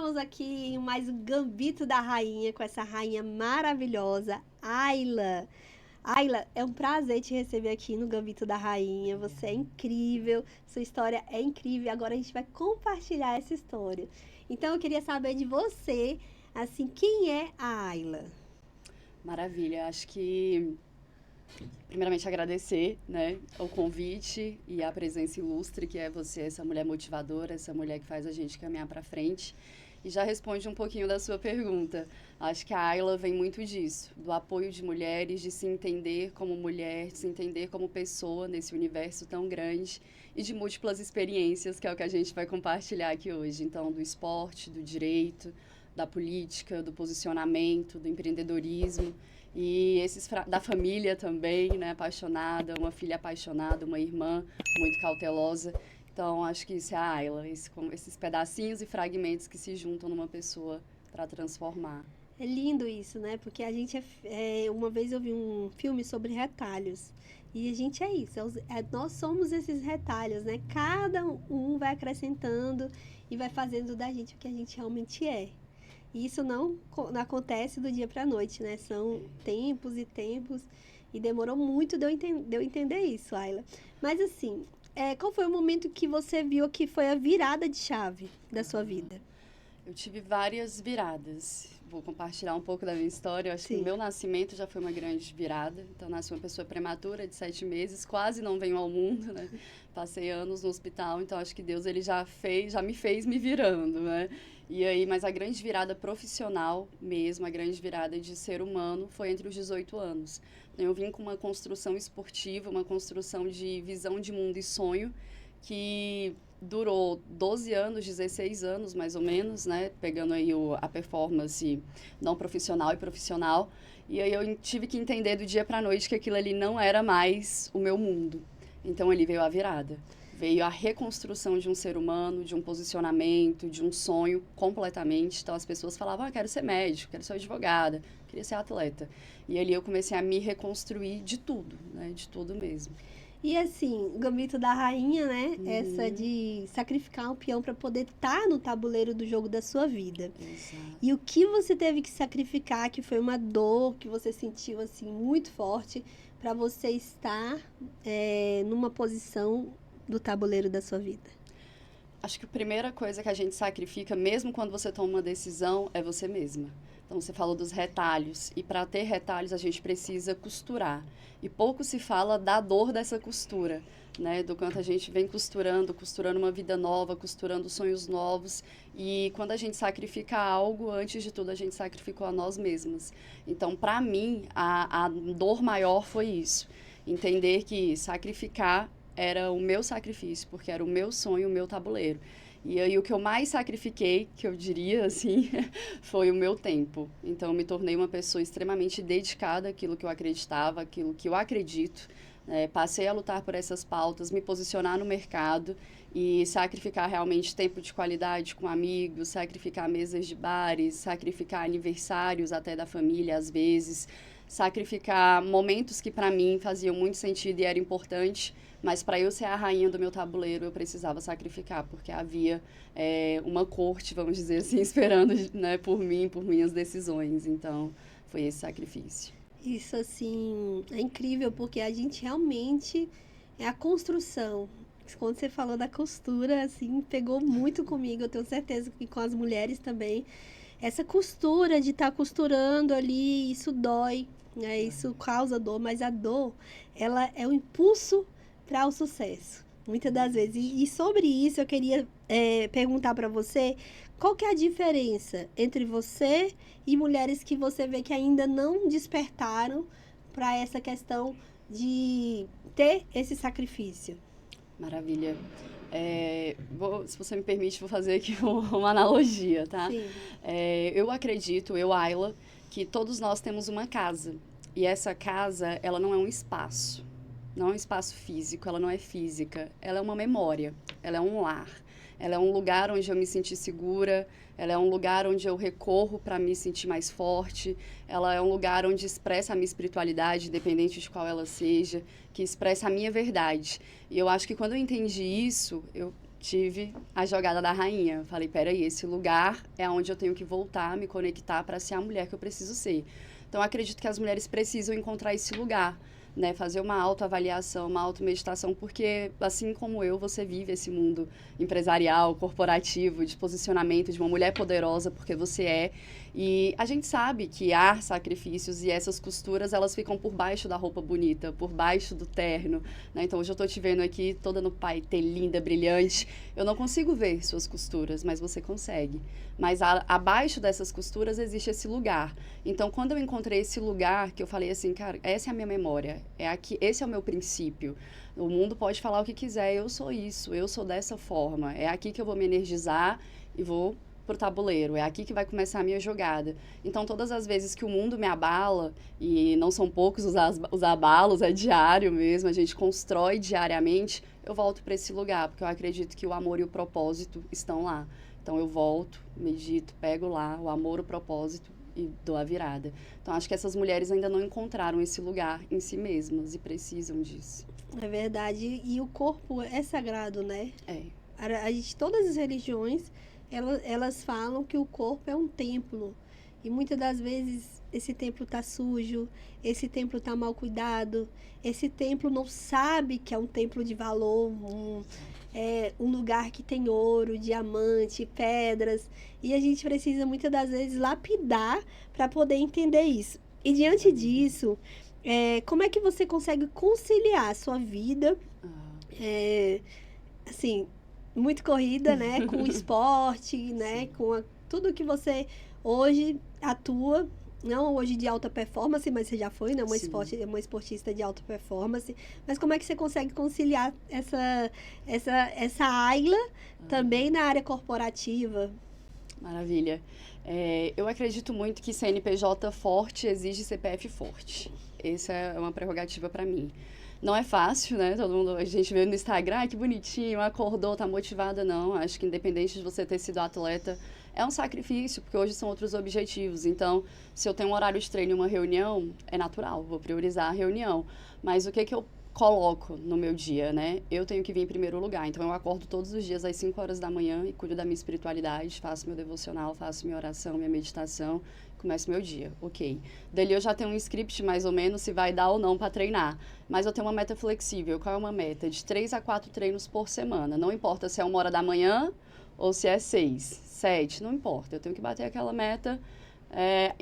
estamos aqui em mais um Gambito da Rainha, com essa rainha maravilhosa, Ayla. Ayla, é um prazer te receber aqui no Gambito da Rainha. Você é incrível, sua história é incrível. Agora a gente vai compartilhar essa história. Então eu queria saber de você, assim, quem é a Ayla? Maravilha, acho que primeiramente agradecer, né, o convite e a presença ilustre que é você, essa mulher motivadora, essa mulher que faz a gente caminhar para frente. E já responde um pouquinho da sua pergunta. Acho que a Ayla vem muito disso, do apoio de mulheres, de se entender como mulher, de se entender como pessoa nesse universo tão grande e de múltiplas experiências, que é o que a gente vai compartilhar aqui hoje. Então, do esporte, do direito, da política, do posicionamento, do empreendedorismo. E da família também, né, apaixonada, uma filha apaixonada, uma irmã muito cautelosa. Então, acho que isso é a Ayla, esses pedacinhos e fragmentos que se juntam numa pessoa para transformar. É lindo isso, né? Porque a gente uma vez eu vi um filme sobre retalhos. E a gente é isso, nós somos esses retalhos, né? Cada um vai acrescentando e vai fazendo da gente o que a gente realmente é. E isso não acontece do dia para a noite, né? São tempos e tempos. E demorou muito de eu entender isso, Ayla. Mas assim, qual foi o momento que você viu que foi a virada de chave da sua vida? Eu tive várias viradas. Vou compartilhar um pouco da minha história. Eu acho que o Sim. meu nascimento já foi uma grande virada. Então, nasci uma pessoa prematura, de 7 meses, quase não venho ao mundo, né? Passei anos no hospital, então acho que Deus ele já me fez me virando, né? E aí, mas a grande virada profissional mesmo, a grande virada de ser humano foi entre os 18 anos. Eu vim com uma construção esportiva, uma construção de visão de mundo e sonho que durou 12 anos, 16 anos mais ou menos, né? Pegando aí a performance não profissional e profissional. E aí eu tive que entender do dia para a noite que aquilo ali não era mais o meu mundo. Então ali veio a virada. Veio a reconstrução de um ser humano, de um posicionamento, de um sonho completamente. Então as pessoas falavam, quero ser médico, quero ser advogada, queria ser atleta. E ali eu comecei a me reconstruir de tudo, né? De tudo mesmo. E assim, o gambito da rainha, né? Essa Uhum. de sacrificar um peão para poder estar no tabuleiro do jogo da sua vida. Exato. E o que você teve que sacrificar, que foi uma dor que você sentiu assim muito forte, para você estar numa posição do tabuleiro da sua vida? Acho que a primeira coisa que a gente sacrifica, mesmo quando você toma uma decisão, é você mesma. Então, você falou dos retalhos. E para ter retalhos, a gente precisa costurar. E pouco se fala da dor dessa costura, né? Do quanto a gente vem costurando, costurando uma vida nova, costurando sonhos novos. E quando a gente sacrifica algo, antes de tudo, a gente sacrificou a nós mesmas. Então, para mim, a dor maior foi isso. Entender que sacrificar era o meu sacrifício, porque era o meu sonho, o meu tabuleiro. E aí o que eu mais sacrifiquei, que eu diria assim, foi o meu tempo. Então eu me tornei uma pessoa extremamente dedicada àquilo que eu acreditava, àquilo que eu acredito. Passei a lutar por essas pautas, me posicionar no mercado e sacrificar realmente tempo de qualidade com amigos, sacrificar mesas de bares, sacrificar aniversários até da família às vezes, sacrificar momentos que para mim faziam muito sentido e era importante, mas para eu ser a rainha do meu tabuleiro, eu precisava sacrificar, porque havia uma corte, vamos dizer assim, esperando, né, por mim, por minhas decisões. Então, foi esse sacrifício. Isso assim é incrível porque a gente realmente é a construção. Quando você falou da costura, assim, pegou muito comigo. Eu tenho certeza que com as mulheres também. Essa costura de estar costurando ali, isso dói, né? Isso causa dor, mas a dor, ela é o impulso para o sucesso, muitas das vezes. E sobre isso eu queria perguntar para você, qual que é a diferença entre você e mulheres que você vê que ainda não despertaram para essa questão de ter esse sacrifício? Maravilha. Se você me permite, vou fazer aqui uma analogia, tá? Sim. Eu acredito, eu, Ayla, que todos nós temos uma casa. E essa casa, ela não é um espaço. Não é um espaço físico, ela não é física. Ela é uma memória, ela é um lar. Ela é um lugar onde eu me senti segura, ela é um lugar onde eu recorro para me sentir mais forte, ela é um lugar onde expressa a minha espiritualidade, independente de qual ela seja, que expressa a minha verdade. E eu acho que quando eu entendi isso, tive a jogada da rainha. Falei, peraí, esse lugar é onde eu tenho que voltar, me conectar para ser a mulher que eu preciso ser. Então, acredito que as mulheres precisam encontrar esse lugar, né? Fazer uma autoavaliação, uma automeditação, porque, assim como eu, você vive esse mundo empresarial, corporativo, de posicionamento de uma mulher poderosa, porque você é. E a gente sabe que há sacrifícios e essas costuras, elas ficam por baixo da roupa bonita, por baixo do terno, né? Então, hoje eu tô te vendo aqui toda no paetê, linda, brilhante. Eu não consigo ver suas costuras, mas você consegue. Mas abaixo dessas costuras existe esse lugar. Então, quando eu encontrei esse lugar, que eu falei assim, cara, essa é a minha memória, é aqui, esse é o meu princípio. O mundo pode falar o que quiser, eu sou isso, eu sou dessa forma. É aqui que eu vou me energizar e vou pro tabuleiro, é aqui que vai começar a minha jogada. Então, todas as vezes que o mundo me abala, e não são poucos os abalos, é diário mesmo, a gente constrói diariamente, eu volto para esse lugar, porque eu acredito que o amor e o propósito estão lá. Então, eu volto, medito, pego lá o amor, o propósito e dou a virada. Então, acho que essas mulheres ainda não encontraram esse lugar em si mesmas e precisam disso. É verdade. E o corpo é sagrado, né? É. A gente, todas as religiões, elas falam que o corpo é um templo. E muitas das vezes esse templo está sujo, esse templo está mal cuidado, esse templo não sabe que é um templo de valor, um lugar que tem ouro, diamante, pedras. E a gente precisa muitas das vezes lapidar para poder entender isso. E diante disso, como é que você consegue conciliar a sua vida, assim, muito corrida, né, com o esporte, né, com tudo que você hoje atua, não hoje de alta performance, mas você já foi, né, uma esportista de alta performance, mas como é que você consegue conciliar essa Ayla também na área corporativa? Maravilha. Eu acredito muito que CNPJ forte exige CPF forte. Essa é uma prerrogativa para mim. Não é fácil, né? Todo mundo, a gente vê no Instagram, que bonitinho, acordou, tá motivada. Não, acho que independente de você ter sido atleta, é um sacrifício, porque hoje são outros objetivos. Então, se eu tenho um horário de treino e uma reunião, é natural, vou priorizar a reunião. Mas o que eu coloco no meu dia, né? Eu tenho que vir em primeiro lugar. Então, eu acordo todos os dias às 5 horas da manhã e cuido da minha espiritualidade, faço meu devocional, faço minha oração, minha meditação, começo meu dia, ok. Dali eu já tenho um script, mais ou menos, se vai dar ou não para treinar. Mas eu tenho uma meta flexível. Qual é uma meta? De 3 a 4 treinos por semana. Não importa se é 1 hora da manhã ou se é 6, 7, não importa. Eu tenho que bater aquela meta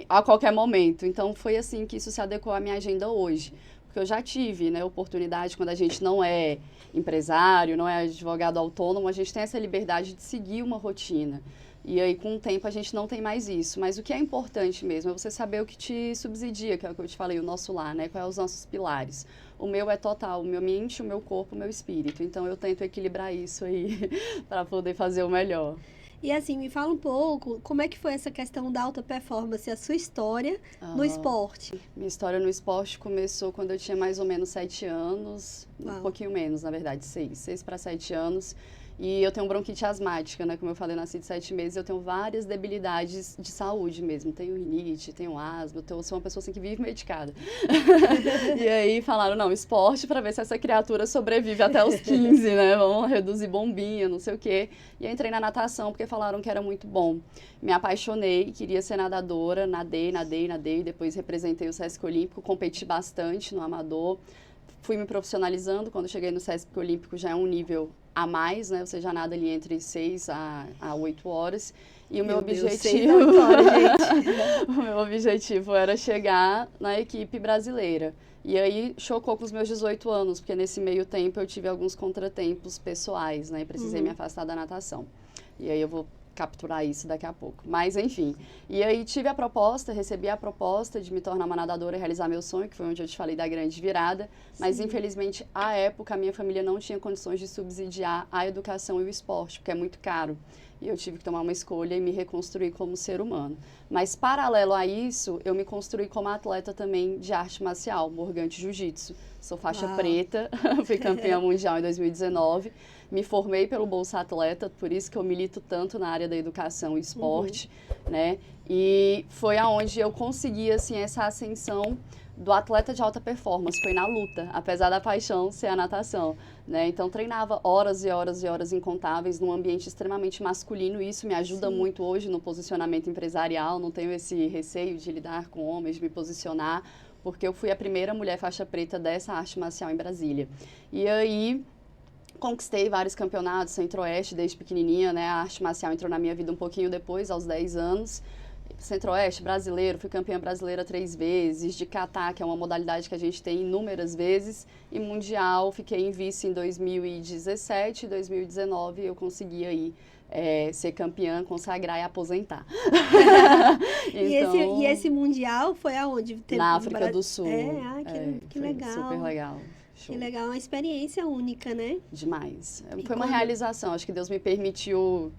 a qualquer momento. Então, foi assim que isso se adequou à minha agenda hoje. Porque eu já tive, né, oportunidade, quando a gente não é empresário, não é advogado autônomo, a gente tem essa liberdade de seguir uma rotina. E aí, com o tempo, a gente não tem mais isso. Mas o que é importante mesmo é você saber o que te subsidia, que é o que eu te falei, o nosso lar, né? Quais são os nossos pilares. O meu é total, o meu mente, o meu corpo, o meu espírito. Então, eu tento equilibrar isso aí para poder fazer o melhor. E assim, me fala um pouco, como é que foi essa questão da alta performance, a sua história no esporte? Minha história no esporte começou quando eu tinha mais ou menos 7 anos, um pouquinho menos, na verdade, 6 para 7 anos. E eu tenho bronquite asmática, né? Como eu falei, nasci de 7 meses, eu tenho várias debilidades de saúde mesmo. Tenho rinite, tenho asma, sou uma pessoa assim que vive medicada. E aí falaram, não, esporte para ver se essa criatura sobrevive até os 15, né? Vamos reduzir bombinha, não sei o quê. E eu entrei na natação porque falaram que era muito bom. Me apaixonei, queria ser nadadora, nadei, depois representei o Sesc Olímpico, competi bastante no amador. Fui me profissionalizando, quando cheguei no Sesc Olímpico já é um nível a mais, né? Você já nada ali entre 6 a 8 horas. E o meu objetivo... 6 a 8 horas, gente. O meu objetivo era chegar na equipe brasileira. E aí, chocou com os meus 18 anos, porque nesse meio tempo eu tive alguns contratempos pessoais, né? E precisei me afastar da natação. E aí eu vou capturar isso daqui a pouco. Mas, enfim. E aí recebi a proposta de me tornar uma nadadora e realizar meu sonho, que foi onde eu te falei da grande virada. Mas, infelizmente, à época, a minha família não tinha condições de subsidiar a educação e o esporte, porque é muito caro. E eu tive que tomar uma escolha e me reconstruir como ser humano. Mas, paralelo a isso, eu me construí como atleta também de arte marcial, Morgante Jiu-Jitsu. Sou faixa preta, fui campeã mundial em 2019. Me formei pelo Bolsa Atleta, por isso que eu milito tanto na área da educação e esporte, né? E foi aonde eu consegui, assim, essa ascensão do atleta de alta performance, foi na luta, apesar da paixão ser a natação, né? Então, treinava horas e horas e horas incontáveis num ambiente extremamente masculino, e isso me ajuda muito hoje no posicionamento empresarial, não tenho esse receio de lidar com homens, de me posicionar, porque eu fui a primeira mulher faixa preta dessa arte marcial em Brasília. E aí, conquistei vários campeonatos Centro-Oeste desde pequenininha, né? A arte marcial entrou na minha vida um pouquinho depois, aos 10 anos. Centro-Oeste, brasileiro, fui campeã brasileira 3 vezes, de kata, que é uma modalidade que a gente tem inúmeras vezes, e mundial, fiquei em vice em 2017, 2019 eu consegui aí ser campeã, consagrar e aposentar. E esse mundial foi aonde? Na África do Sul. Que legal. Super legal. Show. Que legal, uma experiência única, né? Demais. Foi uma realização, acho que Deus me permitiu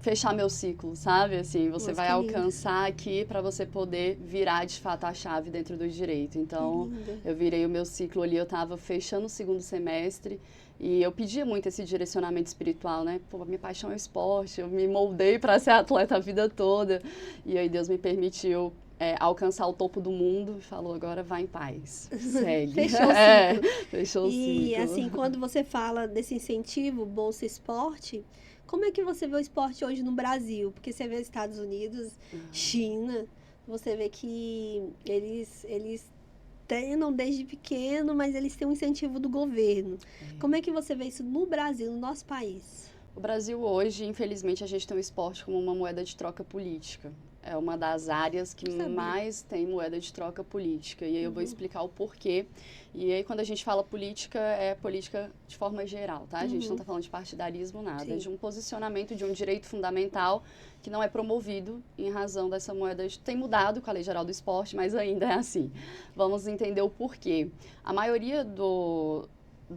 fechar meu ciclo, sabe? Assim, você vai alcançar aqui para você poder virar de fato a chave dentro do direito. Então, eu virei o meu ciclo ali, eu estava fechando o segundo semestre e eu pedia muito esse direcionamento espiritual, né? Pô, minha paixão é o esporte, eu me moldei para ser atleta a vida toda. E aí Deus me permitiu alcançar o topo do mundo e falou, agora vai em paz, segue. Fechou o ciclo. Fechou o ciclo. E assim, quando você fala desse incentivo, Bolsa Esporte, como é que você vê o esporte hoje no Brasil? Porque você vê Estados Unidos, China, você vê que eles treinam desde pequeno, mas eles têm um incentivo do governo. Como é que você vê isso no Brasil, no nosso país? O Brasil hoje, infelizmente, a gente tem o esporte como uma moeda de troca política. É uma das áreas que mais tem moeda de troca política. E aí eu vou explicar o porquê. E aí, quando a gente fala política, é política de forma geral, tá? A gente não está falando de partidarismo, nada. Sim. É de um posicionamento de um direito fundamental que não é promovido em razão dessa moeda. Tem mudado com a Lei Geral do Esporte, mas ainda é assim. Vamos entender o porquê. A maioria do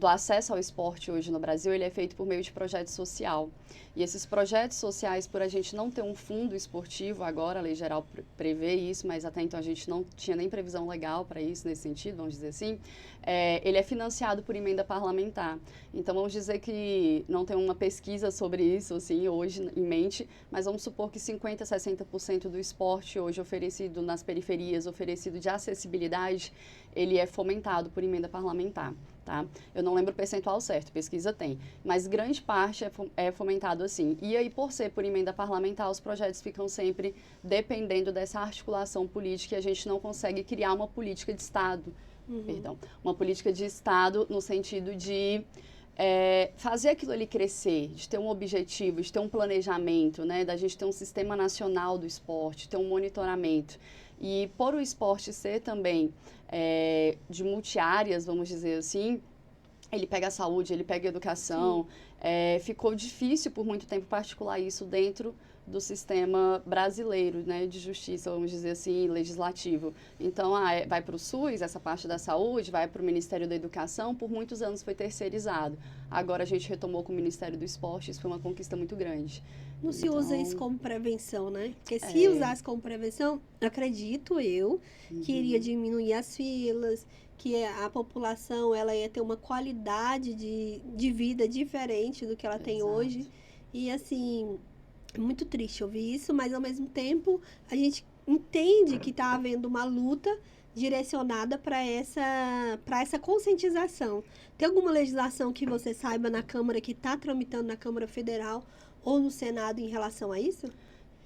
acesso ao esporte hoje no Brasil, ele é feito por meio de projeto social. E esses projetos sociais, por a gente não ter um fundo esportivo, agora a Lei Geral prevê isso, mas até então a gente não tinha nem previsão legal para isso, nesse sentido, vamos dizer assim, ele é financiado por emenda parlamentar. Então, vamos dizer que não tem uma pesquisa sobre isso, assim, hoje em mente, mas vamos supor que 50%, 60% do esporte hoje oferecido nas periferias, oferecido de acessibilidade, ele é fomentado por emenda parlamentar. Tá? Eu não lembro o percentual certo, pesquisa tem, mas grande parte é fomentado assim. E aí, por ser por emenda parlamentar, os projetos ficam sempre dependendo dessa articulação política e a gente não consegue criar uma política de Estado, uma política de Estado no sentido de fazer aquilo ali crescer, de ter um objetivo, de ter um planejamento, né? Da gente ter um sistema nacional do esporte, ter um monitoramento. E por o esporte ser também de multiáreas, vamos dizer assim, ele pega a saúde, ele pega a educação, ficou difícil por muito tempo particular isso dentro do sistema brasileiro, né, de justiça, vamos dizer assim, legislativo. Então, vai para o SUS, essa parte da saúde, vai para o Ministério da Educação, por muitos anos foi terceirizado. Agora a gente retomou com o Ministério do Esporte, isso foi uma conquista muito grande. Não se usa isso como prevenção, né? Porque se usasse como prevenção, acredito eu, que iria diminuir as filas, que a população ela ia ter uma qualidade de vida diferente do que ela tem hoje. E assim, é muito triste ouvir isso, mas ao mesmo tempo a gente entende que está havendo uma luta direcionada para essa conscientização. Tem alguma legislação que você saiba na Câmara, que está tramitando na Câmara Federal ou no Senado em relação a isso?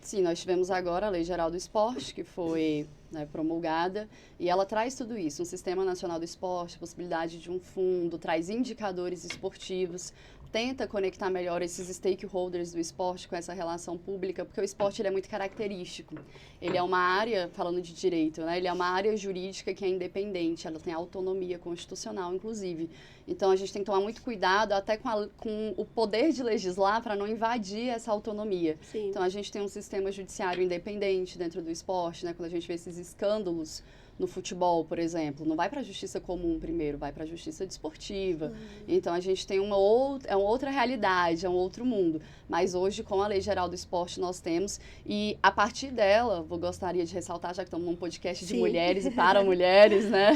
Sim, nós tivemos agora a Lei Geral do Esporte, que foi promulgada, e ela traz tudo isso, um Sistema Nacional do Esporte, possibilidade de um fundo, traz indicadores esportivos, tenta conectar melhor esses stakeholders do esporte com essa relação pública, porque o esporte ele é muito característico. Ele é uma área, falando de direito, né? Ele é uma área jurídica que é independente, ela tem autonomia constitucional, inclusive. Então, a gente tem que tomar muito cuidado até com o poder de legislar para não invadir essa autonomia. Sim. Então, a gente tem um sistema judiciário independente dentro do esporte, né? Quando a gente vê esses escândalos no futebol, por exemplo, não vai para a justiça comum primeiro, vai para a justiça desportiva. Então, a gente tem uma outra realidade, é um outro mundo. Mas hoje, com a Lei Geral do Esporte, nós temos, e a partir dela, gostaria de ressaltar, já que estamos num podcast de mulheres e para mulheres, né?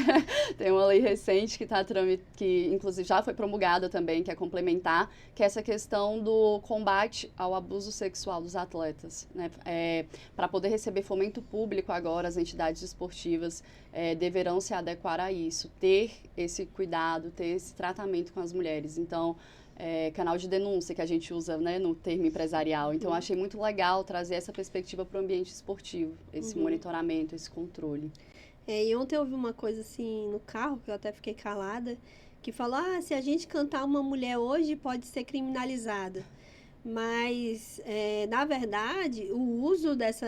Tem uma lei recente que inclusive já foi promulgada também, que é complementar, que é essa questão do combate ao abuso sexual dos atletas, né? Para poder receber fomento público agora, as entidades esportivas deverão se adequar a isso, ter esse cuidado, ter esse tratamento com as mulheres. Então, canal de denúncia que a gente usa, né, no termo empresarial. Então, eu achei muito legal trazer essa perspectiva para o ambiente esportivo, esse monitoramento, esse controle. E ontem eu ouvi uma coisa assim no carro, que eu até fiquei calada, que falou, se a gente cantar uma mulher hoje pode ser criminalizada. Mas, na verdade, o uso dessa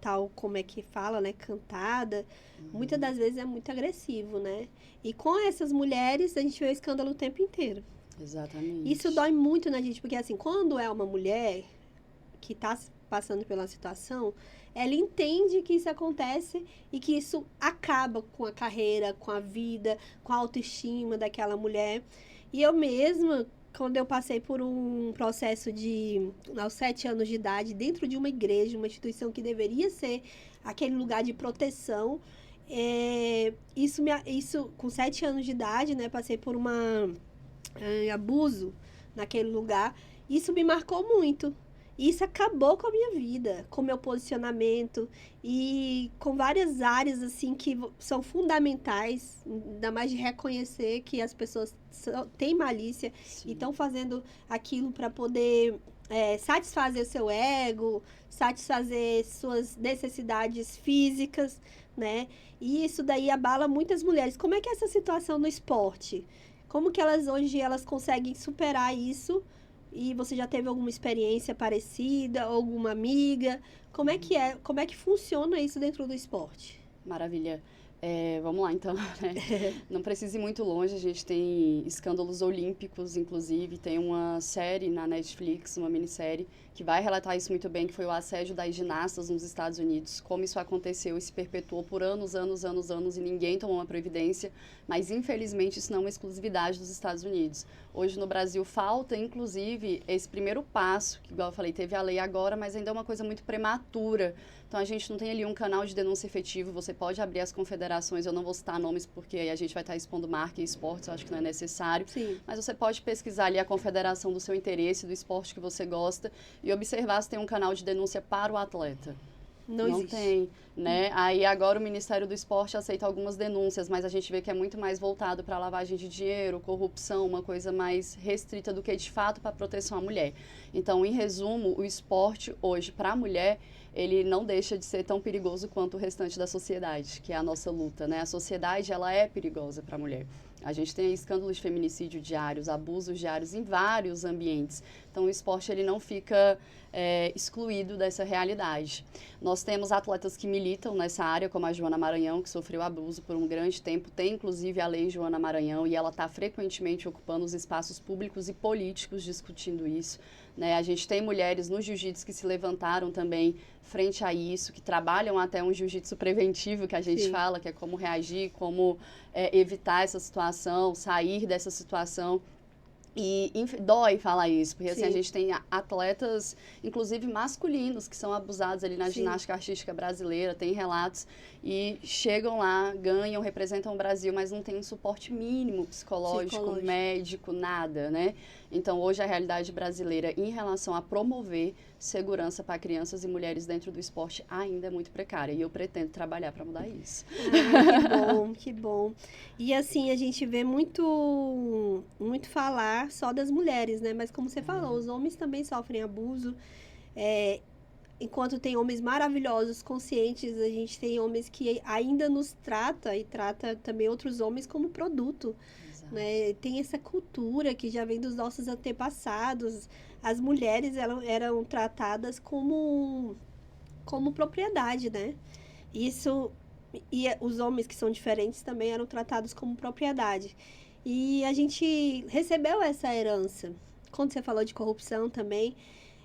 tal, como é que fala, né, cantada, muitas das vezes é muito agressivo, né? E com essas mulheres, a gente vê o escândalo o tempo inteiro. Exatamente. Isso dói muito na gente, porque assim, quando é uma mulher que está passando pela situação, ela entende que isso acontece e que isso acaba com a carreira, com a vida, com a autoestima daquela mulher. E eu mesma, quando eu passei por um processo aos 7 anos de idade, dentro de uma igreja, uma instituição que deveria ser aquele lugar de proteção, isso com 7 anos de idade, né, passei por abuso naquele lugar, isso me marcou muito. Isso acabou com a minha vida, com o meu posicionamento e com várias áreas assim que são fundamentais, ainda mais de reconhecer que as pessoas têm malícia. Sim. E estão fazendo aquilo para poder satisfazer o seu ego, satisfazer suas necessidades físicas, né? E isso daí abala muitas mulheres. Como é que é essa situação no esporte? Como que hoje elas conseguem superar isso? E você já teve alguma experiência parecida, alguma amiga? Como é que funciona isso dentro do esporte? Maravilha. Vamos lá, então. Né? Não precisa ir muito longe, a gente tem escândalos olímpicos, inclusive, tem uma série na Netflix, uma minissérie, que vai relatar isso muito bem, que foi o assédio das ginastas nos Estados Unidos, como isso aconteceu e se perpetuou por anos, e ninguém tomou uma providência, mas infelizmente isso não é uma exclusividade dos Estados Unidos. Hoje no Brasil falta, inclusive, esse primeiro passo, que igual eu falei, teve a lei agora, mas ainda é uma coisa muito prematura. Então, a gente não tem ali um canal de denúncia efetivo, você pode abrir as confederações, eu não vou citar nomes porque aí a gente vai estar expondo marca e esportes, eu acho que não é necessário. Sim. Mas você pode pesquisar ali a confederação do seu interesse, do esporte que você gosta e observar se tem um canal de denúncia para o atleta. Não existe. Tem, né? Aí agora o Ministério do Esporte aceita algumas denúncias, mas a gente vê que é muito mais voltado para lavagem de dinheiro, corrupção, uma coisa mais restrita do que de fato para proteção à mulher. Então, em resumo, o esporte hoje para a mulher, ele não deixa de ser tão perigoso quanto o restante da sociedade, que é a nossa luta, né? A sociedade, ela é perigosa para a mulher. A gente tem escândalos de feminicídio diários, abusos diários em vários ambientes. Então, o esporte ele não fica excluído dessa realidade. Nós temos atletas que militam nessa área, como a Joana Maranhão, que sofreu abuso por um grande tempo. Tem, inclusive, a Lei Joana Maranhão, e ela está frequentemente ocupando os espaços públicos e políticos discutindo isso. Né? A gente tem mulheres no jiu-jitsu que se levantaram também frente a isso, que trabalham até um jiu-jitsu preventivo, que a gente Sim. fala, que é como reagir, como evitar essa situação, sair dessa situação. E dói falar isso, porque assim, a gente tem atletas, inclusive masculinos, que são abusados ali na ginástica artística brasileira, tem relatos, e chegam lá, ganham, representam o Brasil, mas não tem um suporte mínimo psicológico, médico, nada, né? Então, hoje a realidade brasileira em relação a promover segurança para crianças e mulheres dentro do esporte ainda é muito precária, e eu pretendo trabalhar para mudar isso. Que bom, que bom. E assim, a gente vê muito falar só das mulheres, né? Mas como você falou, os homens também sofrem abuso. Enquanto tem homens maravilhosos, conscientes, a gente tem homens que ainda nos trata e trata também outros homens como produto. Né? Tem essa cultura que já vem dos nossos antepassados. As mulheres eram tratadas como propriedade, né? Isso, e os homens que são diferentes também eram tratados como propriedade. E a gente recebeu essa herança. Quando você falou de corrupção também,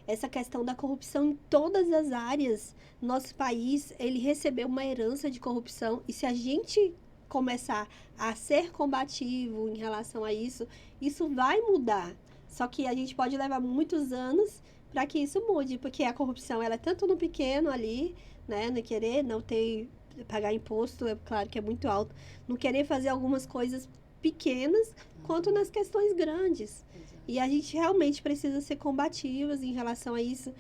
essa questão da corrupção em todas as áreas. Nosso país, ele recebeu uma herança de corrupção. E se a gente começar a ser combativo em relação a isso, isso vai mudar. Só que a gente pode levar muitos anos para que isso mude, porque a corrupção ela é tanto no pequeno ali, né, não querer não ter pagar imposto, é claro que é muito alto, não querer fazer algumas coisas pequenas, quanto nas questões grandes. E a gente realmente precisa ser combativas em relação a isso,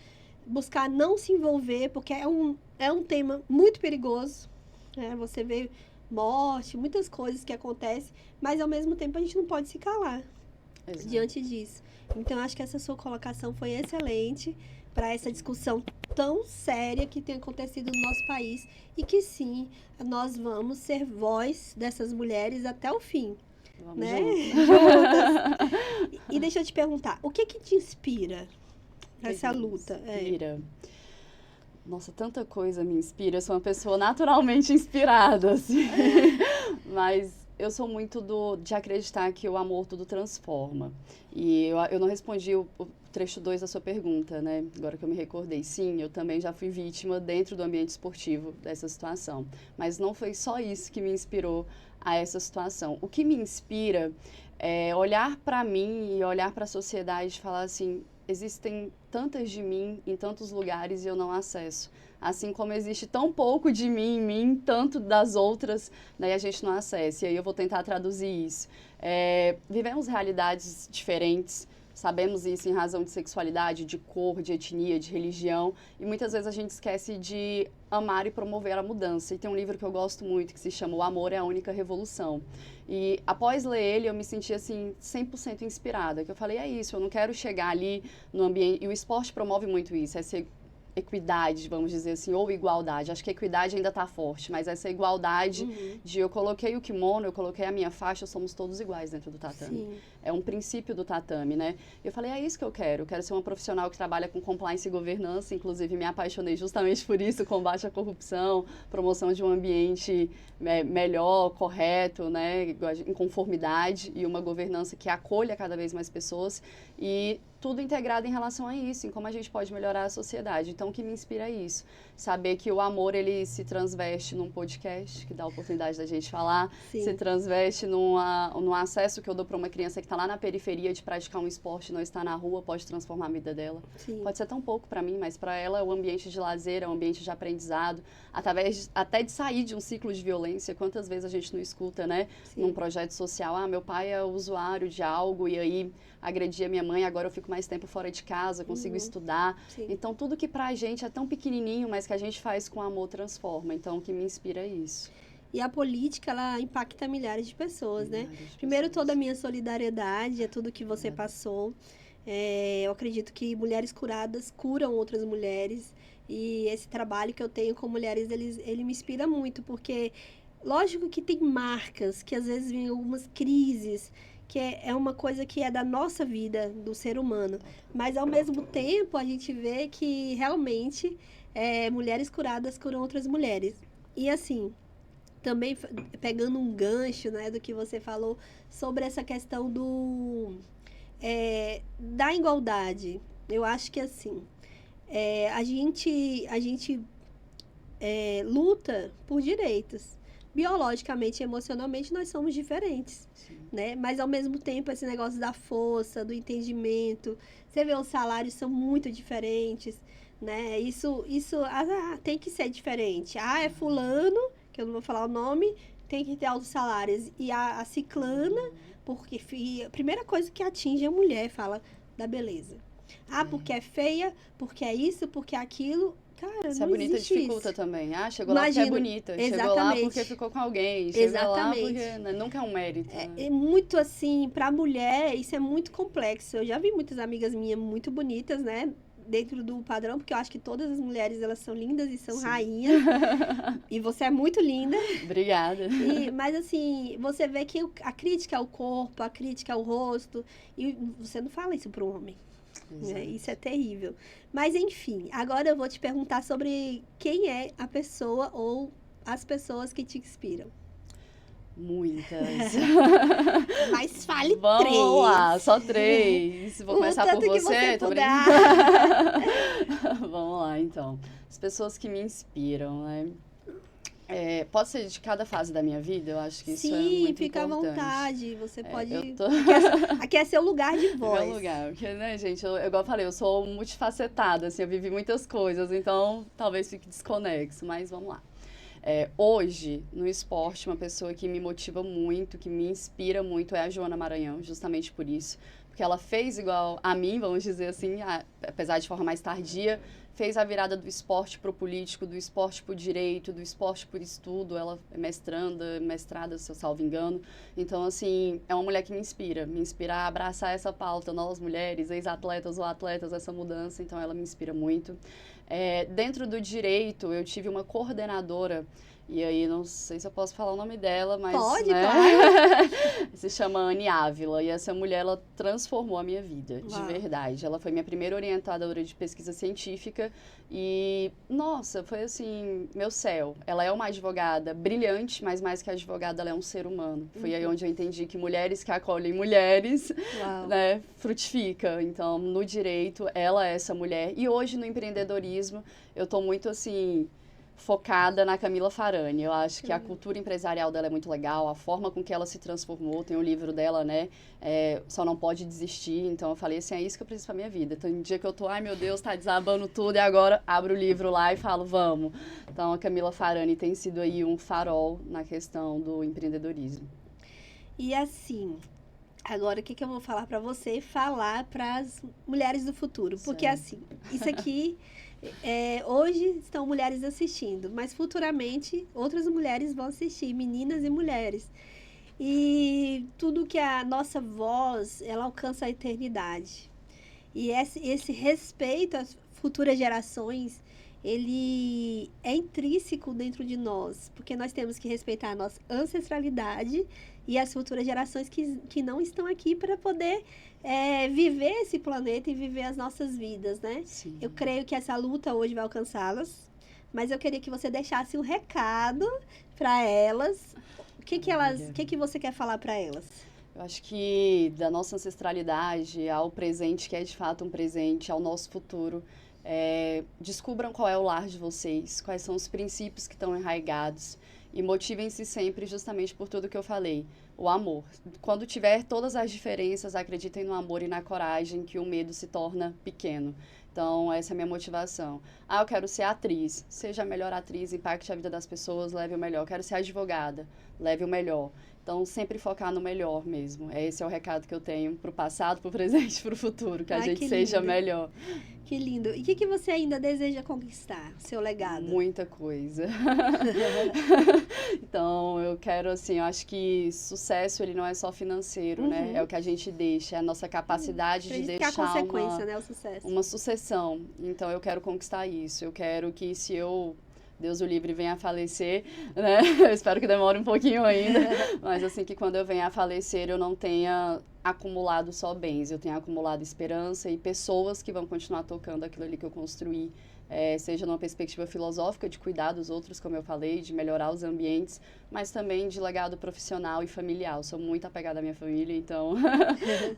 buscar não se envolver, porque é um tema muito perigoso. Você vê morte, muitas coisas que acontecem, mas ao mesmo tempo a gente não pode se calar diante disso. Então, acho que essa sua colocação foi excelente para essa discussão tão séria que tem acontecido no nosso país e que sim, nós vamos ser voz dessas mulheres até o fim. Vamos né? juntas. E deixa eu te perguntar, o que te inspira nessa luta? Inspira. Nossa, tanta coisa me inspira. Eu sou uma pessoa naturalmente inspirada, assim. Mas eu sou muito de acreditar que o amor tudo transforma. E eu não respondi o trecho 2 da sua pergunta, né? Agora que eu me recordei. Sim, eu também já fui vítima dentro do ambiente esportivo dessa situação. Mas não foi só isso que me inspirou a essa situação. O que me inspira é olhar para mim e olhar para a sociedade e falar assim, existem tantas de mim em tantos lugares e eu não acesso. Assim como existe tão pouco de mim em mim, tanto das outras, né, e a gente não acessa. E aí eu vou tentar traduzir isso. Vivemos realidades diferentes, sabemos isso em razão de sexualidade, de cor, de etnia, de religião, e muitas vezes a gente esquece de amar e promover a mudança. E tem um livro que eu gosto muito que se chama O Amor é a Única Revolução. E após ler ele, eu me senti assim 100% inspirada, que eu falei, é isso, eu não quero chegar ali no ambiente, e o esporte promove muito isso, essa equidade, vamos dizer assim, ou igualdade. Acho que a equidade ainda está forte, mas essa igualdade de eu coloquei o kimono, eu coloquei a minha faixa, somos todos iguais dentro do tatame. Sim. É um princípio do tatame, né? Eu falei, é isso que eu quero ser uma profissional que trabalha com compliance e governança, inclusive me apaixonei justamente por isso, combate à corrupção, promoção de um ambiente melhor, correto, né, em conformidade, e uma governança que acolha cada vez mais pessoas, e tudo integrado em relação a isso, em como a gente pode melhorar a sociedade. Então, o que me inspira é isso. Saber que o amor, ele se transveste num podcast, que dá a oportunidade da gente falar, Sim. se transveste num acesso que eu dou para uma criança que está lá na periferia de praticar um esporte, não está na rua, pode transformar a vida dela. Sim. Pode ser tão pouco para mim, mas para ela é um ambiente de lazer, é um ambiente de aprendizado, através até de sair de um ciclo de violência. Quantas vezes a gente não escuta, né? Sim. Num projeto social, meu pai é usuário de algo e aí agredia minha mãe, agora eu fico mais tempo fora de casa, consigo estudar. Sim. Então, tudo que pra gente é tão pequenininho, mas que a gente faz com amor transforma. Então, o que me inspira é isso. E a política, ela impacta milhares de pessoas, né? Milhares de Primeiro, pessoas. toda a minha solidariedade, é tudo que você passou. Eu acredito que mulheres curadas curam outras mulheres. E esse trabalho que eu tenho com mulheres, ele me inspira muito, porque lógico que tem marcas, que às vezes vem algumas crises, que é uma coisa que é da nossa vida, do ser humano. Mas, ao mesmo tempo, a gente vê que, realmente, mulheres curadas curam outras mulheres. E, assim, também pegando um gancho, né, do que você falou sobre essa questão da igualdade. Eu acho que, assim, a gente luta por direitos. Biologicamente e emocionalmente, nós somos diferentes, né? Mas, ao mesmo tempo, esse negócio da força, do entendimento, você vê, os salários são muito diferentes, né? Isso tem que ser diferente. É fulano, que eu não vou falar o nome, tem que ter altos salários. E a ciclana, porque a primeira coisa que atinge a mulher, fala da beleza. Porque é feia, porque é isso, porque é aquilo. Cara, se não é bonita, existe dificulta isso. também. Chegou lá porque é bonita. Chegou lá porque ficou com alguém. Chegou Exatamente. lá porque, né, nunca é um mérito. É muito assim, pra mulher, isso é muito complexo. Eu já vi muitas amigas minhas muito bonitas, né? Dentro do padrão, porque eu acho que todas as mulheres, elas são lindas e são rainhas. E você é muito linda. Obrigada. Mas, assim, você vê que a crítica ao corpo, a crítica ao rosto, e você não fala isso pro homem. Isso é terrível. Mas, enfim, agora eu vou te perguntar sobre quem é a pessoa ou as pessoas que te inspiram. Muitas. Mas fale Vamos 3. Vamos lá, só 3. Vou começar por você? Tô Vamos lá, então. As pessoas que me inspiram, né? Pode ser de cada fase da minha vida, eu acho que isso é muito importante. Sim, fica à vontade, você pode... Aqui é seu lugar de voz. Meu lugar, porque, né, gente, igual eu falei, eu sou multifacetada, assim, eu vivi muitas coisas, então talvez fique desconexo, mas vamos lá. Hoje, no esporte, uma pessoa que me motiva muito, que me inspira muito é a Joana Maranhão, justamente por isso. porque ela fez igual a mim, vamos dizer assim, apesar de forma mais tardia, fez a virada do esporte para o político, do esporte para o direito, do esporte por estudo. Ela é mestrada, se eu salvo engano. Então, assim, é uma mulher que me inspira a abraçar essa pauta, nós mulheres, ex-atletas ou atletas, essa mudança. Então, ela me inspira muito. Dentro do direito, eu tive uma coordenadora, e aí não sei se eu posso falar o nome dela, mas... Pode, né? claro. Se chama Anne Ávila, e essa mulher, ela transformou a minha vida, Uau. de verdade. Ela foi minha primeira orientadora de pesquisa científica e, nossa, foi assim, meu céu. Ela é uma advogada brilhante, mas mais que advogada, ela é um ser humano. Foi aí onde eu entendi que mulheres que acolhem mulheres, né, frutifica. Então, no direito, ela é essa mulher. E hoje, no empreendedorismo, eu tô muito, assim... focada na Camila Farani. Eu acho que a cultura empresarial dela é muito legal, a forma com que ela se transformou, tem o livro dela, né, Só Não Pode Desistir. Então eu falei assim, é isso que eu preciso pra minha vida. Tem um dia que eu tô, ai meu Deus, tá desabando tudo, e agora abro o livro lá e falo, vamos. Então a Camila Farani tem sido aí um farol na questão do empreendedorismo. E assim, agora o que eu vou falar pra você? Falar pras mulheres do futuro. Porque assim, isso aqui... hoje estão mulheres assistindo, mas futuramente outras mulheres vão assistir, meninas e mulheres. E tudo que a nossa voz, ela alcança a eternidade. E esse respeito às futuras gerações, ele é intrínseco dentro de nós, porque nós temos que respeitar a nossa ancestralidade e as futuras gerações que não estão aqui para poder viver esse planeta e viver as nossas vidas, né? Sim. Eu creio que essa luta hoje vai alcançá-las, mas eu queria que você deixasse um recado para elas. O que você quer falar para elas? Eu acho que da nossa ancestralidade ao presente, que é de fato um presente, ao nosso futuro, descubram qual é o lar de vocês, quais são os princípios que estão enraigados e motivem-se sempre justamente por tudo que eu falei, o amor. Quando tiver todas as diferenças, acreditem no amor e na coragem, que o medo se torna pequeno. Então, essa é a minha motivação. Eu quero ser atriz. Seja a melhor atriz, impacte a vida das pessoas, leve o melhor. Eu quero ser advogada, leve o melhor. Então, sempre focar no melhor mesmo. Esse é o recado que eu tenho pro passado, pro presente e pro futuro, que a gente seja melhor. Que lindo. E o que você ainda deseja conquistar, seu legado? Muita coisa. Então, eu quero, assim, eu acho que sucesso, ele não é só financeiro, né? É o que a gente deixa, é a nossa capacidade de deixar a consequência, né, o sucesso. Uma sucessão. Então, eu quero conquistar isso. Eu quero que se Deus o livre, venha a falecer, né? Eu espero que demore um pouquinho ainda. Mas, assim, que quando eu venha a falecer, eu não tenha acumulado só bens. Eu tenha acumulado esperança e pessoas que vão continuar tocando aquilo ali que eu construí. Seja numa perspectiva filosófica, de cuidar dos outros, como eu falei, de melhorar os ambientes, mas também de legado profissional e familiar. Eu sou muito apegada à minha família, então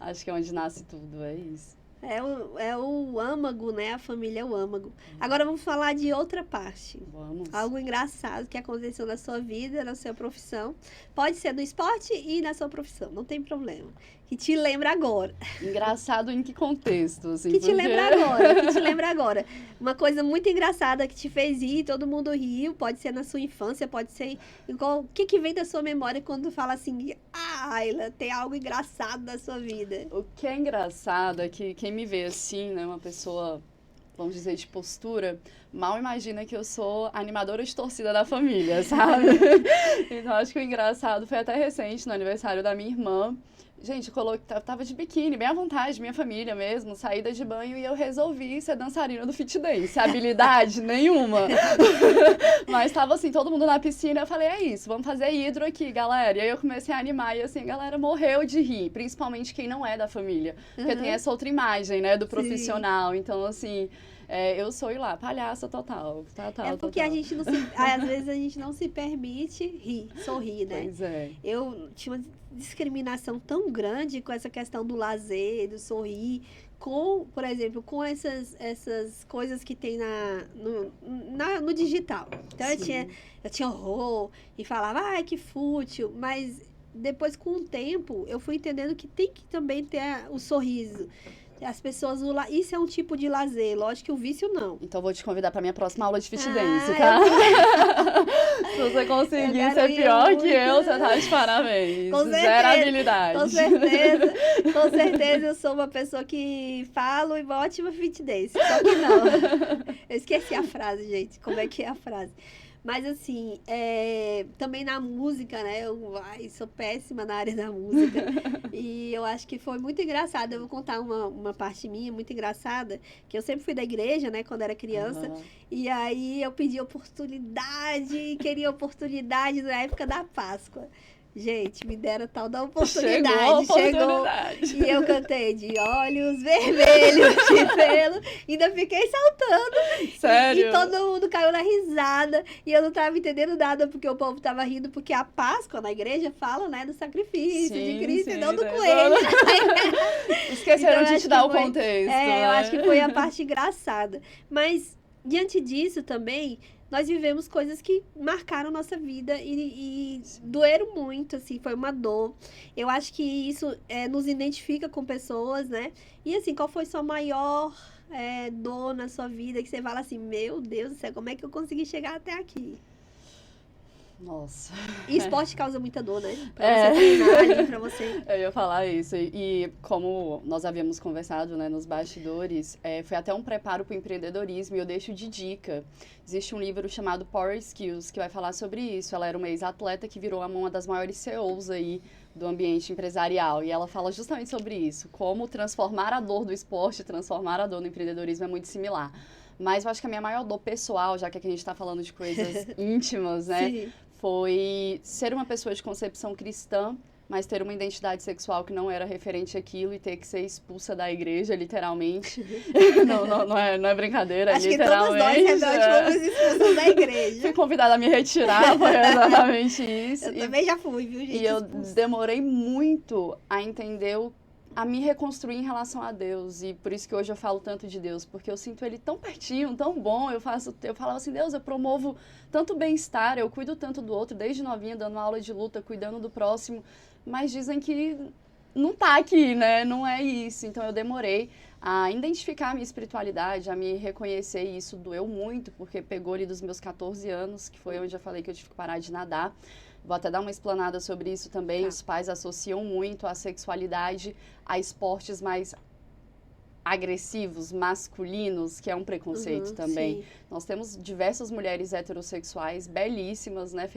acho que é onde nasce tudo, é isso. É o âmago, né? A família é o âmago. Agora vamos falar de outra parte. Vamos. Algo engraçado que aconteceu na sua vida, na sua profissão. Pode ser no esporte e na sua profissão, não tem problema. Que te lembra agora. Engraçado em que contexto? Assim, que te lembra agora. Uma coisa muito engraçada que te fez rir, todo mundo riu. Pode ser na sua infância, pode ser igual. O que vem da sua memória quando fala assim, Ayla, tem algo engraçado na sua vida? O que é engraçado é que quem me vê assim, né, uma pessoa, vamos dizer, de postura, mal imagina que eu sou animadora de torcida da família, sabe? Então, acho que o engraçado foi até recente, no aniversário da minha irmã. Gente, eu tava de biquíni, bem à vontade, minha família mesmo, saída de banho, e eu resolvi ser dançarina do fit dance. Habilidade nenhuma. Mas tava assim, todo mundo na piscina, eu falei, é isso, vamos fazer hidro aqui, galera. E aí eu comecei a animar, e assim, a galera morreu de rir, principalmente quem não é da família. Porque tem essa outra imagem, né, do profissional. Sim. Então, assim... eu sou ir lá, palhaça total. Porque a gente não às vezes a gente não se permite sorrir, né? Pois é. Eu tinha uma discriminação tão grande com essa questão do lazer, do sorrir, por exemplo, com essas coisas que tem no digital. Então eu tinha horror e falava, ai, que fútil, mas depois com o tempo eu fui entendendo que tem que também ter o sorriso. As pessoas, isso é um tipo de lazer, lógico que o vício não. Então, vou te convidar para minha próxima aula de fit dance, Ah, tá? Se você conseguir ser pior que eu, você tá de parabéns. Com certeza, Zero habilidade. com certeza eu sou uma pessoa que falo e uma ótima fit dance, só que não. Eu esqueci a frase, gente, como é que é a frase? Mas assim, também na música, né? Eu sou péssima na área da música. E eu acho que foi muito engraçado. Eu vou contar uma parte minha muito engraçada, que eu sempre fui da igreja, né, quando era criança. Uhum. E aí eu pedi oportunidade, queria oportunidade na época da Páscoa. Gente, me deram tal da oportunidade. Chegou. E eu cantei de olhos vermelhos de pelo. Ainda fiquei saltando. Sério? E todo mundo caiu na risada. E eu não tava entendendo nada, porque o povo tava rindo. Porque a Páscoa na igreja fala, né, do sacrifício de Cristo e não do coelho. Esqueceram Então, de te dar o contexto. Eu acho que foi a parte engraçada. Mas, diante disso também, nós vivemos coisas que marcaram nossa vida e doeram muito, assim, foi uma dor. Eu acho que isso nos identifica com pessoas, né? E assim, qual foi sua maior dor na sua vida que você fala assim, meu Deus do céu, como é que eu consegui chegar até aqui? Nossa. E esporte causa muita dor, né? Pra você treinar ali, pra você... Eu ia falar isso. E como nós havíamos conversado, né, nos bastidores, foi até um preparo para o empreendedorismo e eu deixo de dica. Existe um livro chamado Power Skills que vai falar sobre isso. Ela era uma ex-atleta que virou uma das maiores CEOs aí do ambiente empresarial. E ela fala justamente sobre isso. Como transformar a dor do esporte, transformar a dor no empreendedorismo é muito similar. Mas eu acho que a minha maior dor pessoal, já que aqui a gente está falando de coisas íntimas, né? Sim. Foi ser uma pessoa de concepção cristã, mas ter uma identidade sexual que não era referente àquilo e ter que ser expulsa da igreja, literalmente. não é brincadeira, acho literalmente. Acho que todos nós fomos expulsos da igreja. Fui convidada a me retirar, foi exatamente isso. Eu também já fui, viu, gente? E eu demorei muito a entender a me reconstruir em relação a Deus. E por isso que hoje eu falo tanto de Deus, porque eu sinto Ele tão pertinho, tão bom. Eu falava assim, Deus, eu promovo tanto bem-estar, eu cuido tanto do outro, desde novinha, dando aula de luta, cuidando do próximo. Mas dizem que não tá aqui, né? Não é isso. Então eu demorei a identificar a minha espiritualidade, a me reconhecer, e isso doeu muito, porque pegou ali dos meus 14 anos, que foi onde eu falei que eu tive que parar de nadar. Vou até dar uma explanada sobre isso também. Os pais associam muito a sexualidade a esportes mais agressivos, masculinos, que é um preconceito também. Sim. Nós temos diversas mulheres heterossexuais belíssimas, né,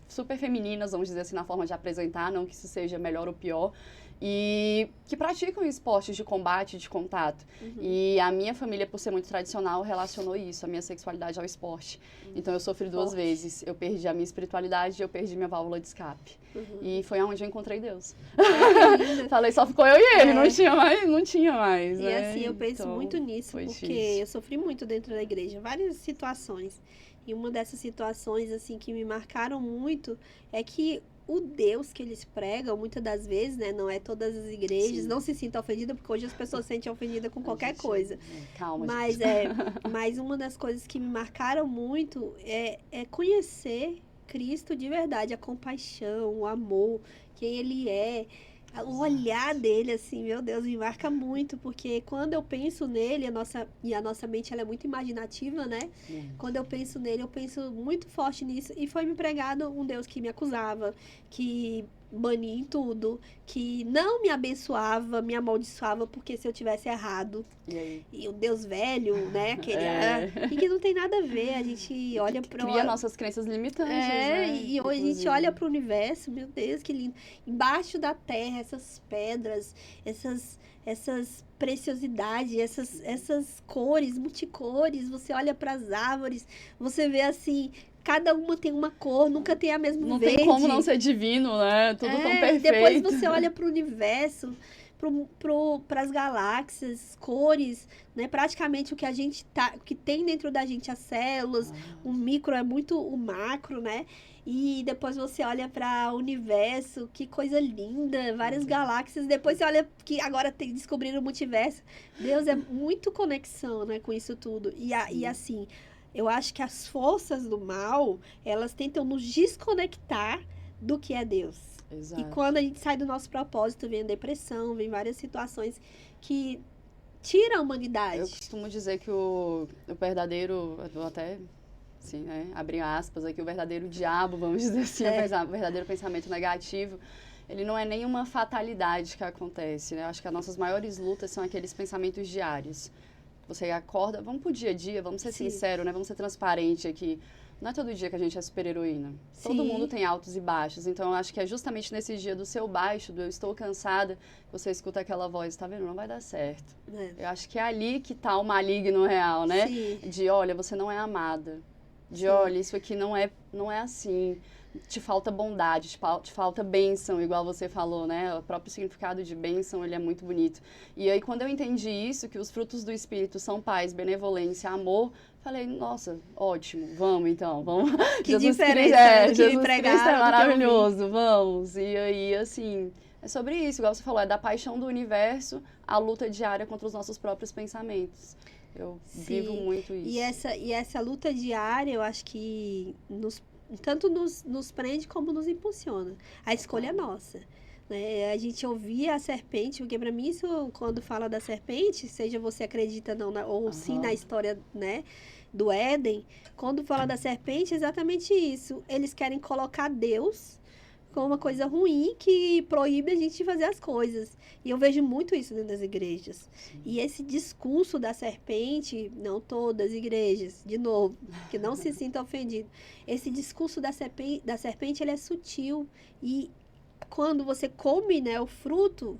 super femininas, vamos dizer assim, na forma de apresentar, não que isso seja melhor ou pior, e que praticam esportes de combate, de contato. E a minha família, por ser muito tradicional, relacionou isso, a minha sexualidade ao esporte. Então eu sofri duas vezes. Eu perdi a minha espiritualidade e eu perdi minha válvula de escape. E foi onde eu encontrei Deus. Falei, só ficou eu e ele, não tinha mais. E né? assim, eu penso muito nisso, porque difícil. Eu sofri muito dentro da igreja, várias situações. E uma dessas situações, assim, que me marcaram muito é que o Deus que eles pregam, muitas das vezes, né, não é todas as igrejas, não se sinta ofendida, porque hoje as pessoas se sentem ofendidas com qualquer coisa. Calma, mas, mas uma das coisas que me marcaram muito é conhecer Cristo de verdade, a compaixão, o amor, quem Ele é. O olhar dele, assim, meu Deus, me marca muito, porque quando eu penso nele, a nossa mente ela é muito imaginativa, né? Quando eu penso nele, eu penso muito forte nisso. E foi me pregado um Deus que me acusava, que bania em tudo, que não me abençoava, me amaldiçoava, porque se eu tivesse errado. E o Deus velho, né? Aquele e que não tem nada a ver, a gente olha para cria nossas crenças limitantes, né? E hoje a gente olha para o universo, meu Deus, que lindo. Embaixo da terra, essas pedras, essas preciosidades, essas cores, multicores, você olha para as árvores, você vê assim, cada uma tem uma cor, nunca tem a mesma não verde. Não tem como não ser divino, né? Tudo tão perfeito. Depois você olha para o universo, para as galáxias, cores, né? Praticamente o que a gente que tem dentro da gente, as células, o micro é muito o macro, né? E depois você olha para o universo, que coisa linda, várias galáxias. Depois você olha que agora descobriram o multiverso. Deus, é muito conexão, né, com isso tudo. E assim, eu acho que as forças do mal, elas tentam nos desconectar do que é Deus. Exato. E quando a gente sai do nosso propósito, vem a depressão, vem várias situações que tira a Eu humanidade. costumo dizer que o verdadeiro, eu vou até, assim, né, abrir aspas aqui, o verdadeiro diabo, vamos dizer assim, o verdadeiro pensamento negativo, ele não é nenhuma fatalidade que acontece, né? Eu acho que as nossas maiores lutas são aqueles pensamentos diários. Você acorda, vamos pro dia a dia, vamos ser Sim. sinceros, né? Vamos ser transparente aqui. Não é todo dia que a gente é super-heroína. Todo Sim. mundo tem altos e baixos. Então, eu acho que é justamente nesse dia do seu baixo, do eu estou cansada, que você escuta aquela voz, tá vendo? Não vai dar certo. Eu acho que é ali que tá o maligno real, né? Sim. De, olha, você não é amada. De, Sim. olha, isso aqui não é assim. Te falta bondade, te falta bênção, igual você falou, né? O próprio significado de bênção, ele é muito bonito. E aí, quando eu entendi isso, que os frutos do Espírito são paz, benevolência, amor, falei, nossa, ótimo, vamos então, vamos. Que Jesus diferença, Cristo, né, do que Jesus me Cristo pregaram, é do que eu maravilhoso, vamos. E aí, assim, é sobre isso, igual você falou, é da paixão do universo, a luta diária contra os nossos próprios pensamentos. Eu vivo muito isso. E essa luta diária, eu acho que tanto nos prende como nos impulsiona. A escolha é nossa. Né? A gente ouvia a serpente, porque para mim isso, quando fala da serpente, seja você acredita não, ou sim na história, né, do Éden, quando fala da serpente, é exatamente isso. Eles querem colocar Deus como uma coisa ruim que proíbe a gente de fazer as coisas. E eu vejo muito isso dentro das igrejas. Sim. E esse discurso da serpente, não todas as igrejas, de novo, que não se sinta ofendido. Esse discurso da serpente, ele é sutil. E quando você come, né, o fruto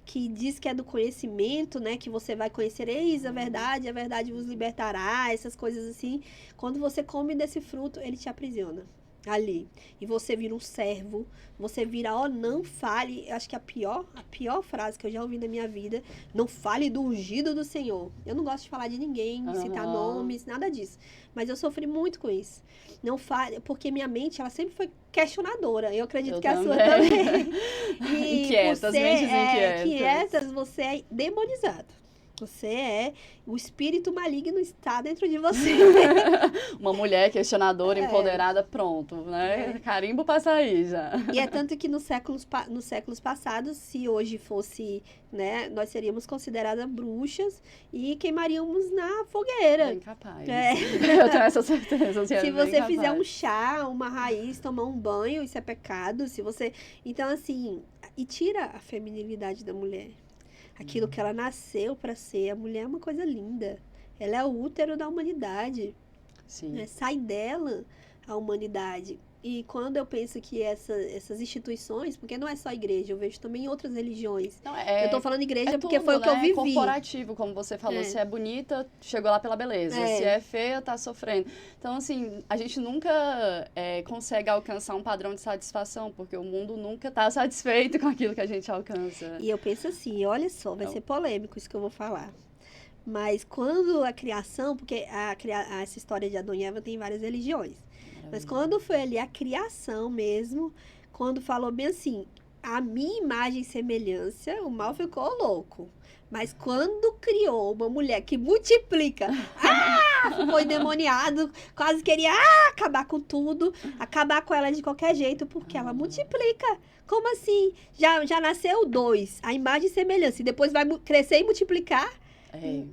que diz que é do conhecimento, né, que você vai conhecer, eis a verdade vos libertará, essas coisas assim. Quando você come desse fruto, ele te aprisiona ali. E você vira um servo, você vira, não fale, acho que a pior frase que eu já ouvi na minha vida, não fale do ungido do Senhor. Eu não gosto de falar de ninguém, citar nomes, nada disso. Mas eu sofri muito com isso. Não fale, porque minha mente, ela sempre foi questionadora. Eu acredito que a sua também. E inquietas, mentes inquietas, você é demonizado. Você é, o espírito maligno está dentro de você. Uma mulher questionadora, empoderada, pronto, né? Carimbo pra sair já. E é tanto que nos séculos passados, se hoje fosse, né, nós seríamos consideradas bruxas e queimaríamos na fogueira. Bem capaz. Eu tenho essa certeza. Se você fizer um chá, uma raiz, tomar um banho, isso é pecado. Se você... Então, assim, e tira a feminilidade da mulher. Aquilo que ela nasceu para ser. A mulher é uma coisa linda. Ela é o útero da humanidade. Sim. Né? Sai dela a humanidade. E quando eu penso que essas instituições, porque não é só a igreja, eu vejo também outras religiões. Não, eu tô falando igreja porque tudo, foi o que eu vivi. Corporativo, como você falou. Se é bonita, chegou lá pela beleza. Se é feia, tá sofrendo. Então, assim, a gente nunca consegue alcançar um padrão de satisfação, porque o mundo nunca tá satisfeito com aquilo que a gente alcança. E eu penso assim, olha só, vai ser polêmico isso que eu vou falar. Mas quando a criação, porque essa história de Adão e Eva tem várias religiões. Mas quando foi ali a criação mesmo, quando falou bem assim, a minha imagem e semelhança, o mal ficou louco. Mas quando criou uma mulher que multiplica, ficou endemoniado, quase queria acabar com tudo, acabar com ela de qualquer jeito, porque ela multiplica. Como assim? Já nasceu 2, a imagem e semelhança, e depois vai crescer e multiplicar?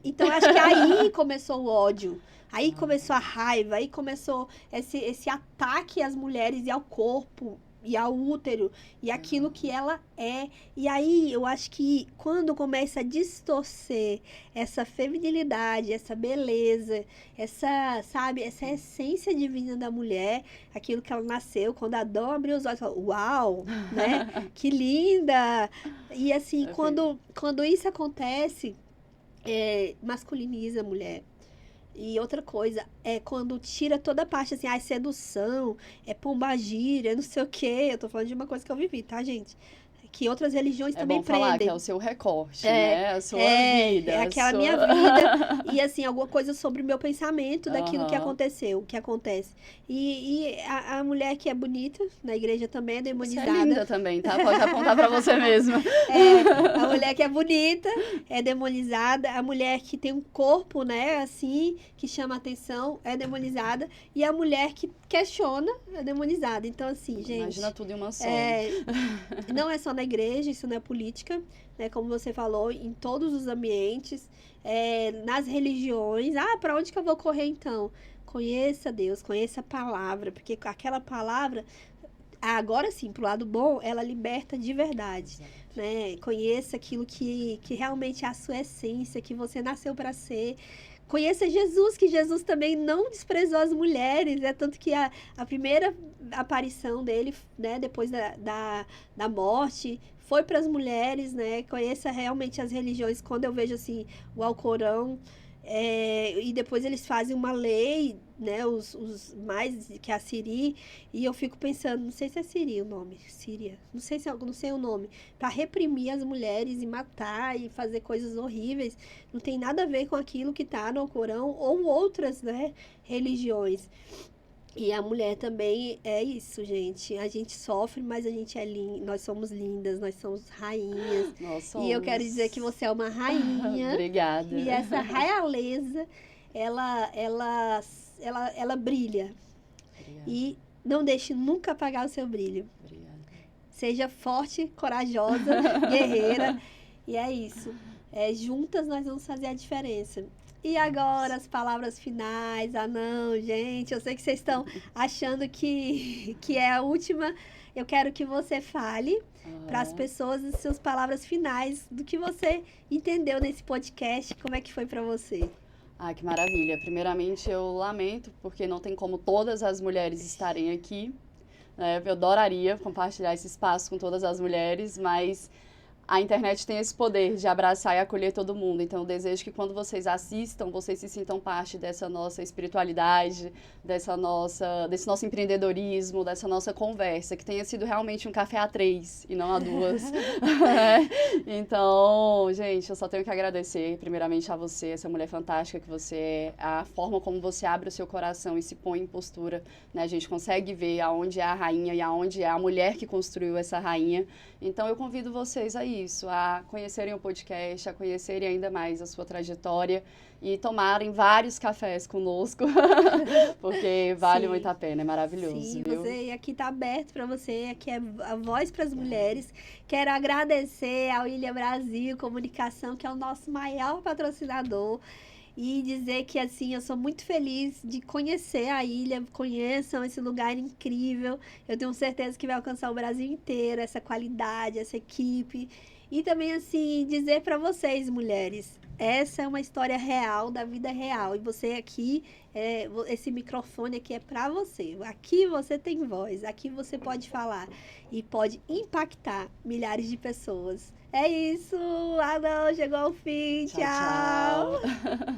Então, acho que aí começou o ódio. Aí começou a raiva, aí começou esse ataque às mulheres e ao corpo, e ao útero, e aquilo que ela é. E aí, eu acho que quando começa a distorcer essa feminilidade, essa beleza, essa essência divina da mulher, aquilo que ela nasceu, quando Adão abriu os olhos, falou, uau, né? Que linda! E assim, quando isso acontece, masculiniza a mulher. E outra coisa, é quando tira toda a parte, assim, sedução, pombagira, não sei o quê. Eu tô falando de uma coisa que eu vivi, tá, gente? Que outras religiões também bom falar prendem. que é o seu recorte, né? A sua vida. É aquela minha vida. E, assim, alguma coisa sobre o meu pensamento daquilo que aconteceu, o que acontece. E a mulher que é bonita, na igreja também é demonizada. Você é linda também, tá? Pode apontar pra você mesma. A mulher que é bonita é demonizada. A mulher que tem um corpo, né, assim, que chama atenção, é demonizada. E a mulher que questiona é demonizada. Então, assim, gente... Imagina tudo em uma só. Não é só na na igreja, isso não é política, né? Como você falou, em todos os ambientes, nas religiões. Ah, para onde que eu vou correr então? Conheça Deus, conheça a palavra, porque aquela palavra, agora sim, pro lado bom, ela liberta de verdade, né? Conheça aquilo que realmente é a sua essência, que você nasceu para ser. Conheça Jesus, que Jesus também não desprezou as mulheres, né? Tanto que a primeira aparição dele, né, depois da morte, foi para as mulheres, né? Conheça realmente as religiões. Quando eu vejo, assim, o Alcorão, e depois eles fazem uma lei, né? Os mais, que é a Siri, e eu fico pensando, não sei se é Siri o nome, Síria, não sei o nome, para reprimir as mulheres e matar e fazer coisas horríveis. Não tem nada a ver com aquilo que está no Alcorão ou outras, né, religiões. E a mulher também é isso, gente. A gente sofre, mas a gente é linda. Nós somos lindas, nós somos rainhas. Nós somos. E eu quero dizer que você é uma rainha. Obrigada. E essa realeza, ela brilha. Obrigada. E não deixe nunca apagar o seu brilho. Obrigada. Seja forte, corajosa, guerreira. E é isso. Juntas nós vamos fazer a diferença. E agora, as palavras finais. Ah, não, gente, eu sei que vocês estão achando que é a última. Eu quero que você fale para as pessoas as suas palavras finais do que você entendeu nesse podcast, como é que foi para você. Ah, que maravilha. Primeiramente, eu lamento, porque não tem como todas as mulheres estarem aqui, né? Eu adoraria compartilhar esse espaço com todas as mulheres, mas a internet tem esse poder de abraçar e acolher todo mundo. Então, eu desejo que quando vocês assistam, vocês se sintam parte dessa nossa espiritualidade, desse nosso empreendedorismo, dessa nossa conversa, que tenha sido realmente um café a 3 e não a 2. Então, gente, eu só tenho que agradecer, primeiramente, a você, essa mulher fantástica que você é, a forma como você abre o seu coração e se põe em postura, né? A gente consegue ver aonde é a rainha e aonde é a mulher que construiu essa rainha. Então, eu convido vocês a isso, a conhecerem o podcast, a conhecerem ainda mais a sua trajetória e tomarem vários cafés conosco, porque vale muito a pena, é maravilhoso. Sim, viu? Você aqui está aberto para você, aqui é a voz para as mulheres. Quero agradecer ao Ilha Brasil Comunicação, que é o nosso maior patrocinador. E dizer que, assim, eu sou muito feliz de conhecer a ilha, conheçam esse lugar incrível. Eu tenho certeza que vai alcançar o Brasil inteiro, essa qualidade, essa equipe. E também, assim, dizer para vocês, mulheres, essa é uma história real, da vida real. E você aqui, esse microfone aqui é para você. Aqui você tem voz, aqui você pode falar e pode impactar milhares de pessoas. É isso. Ah, não, chegou ao fim. Tchau. Tchau.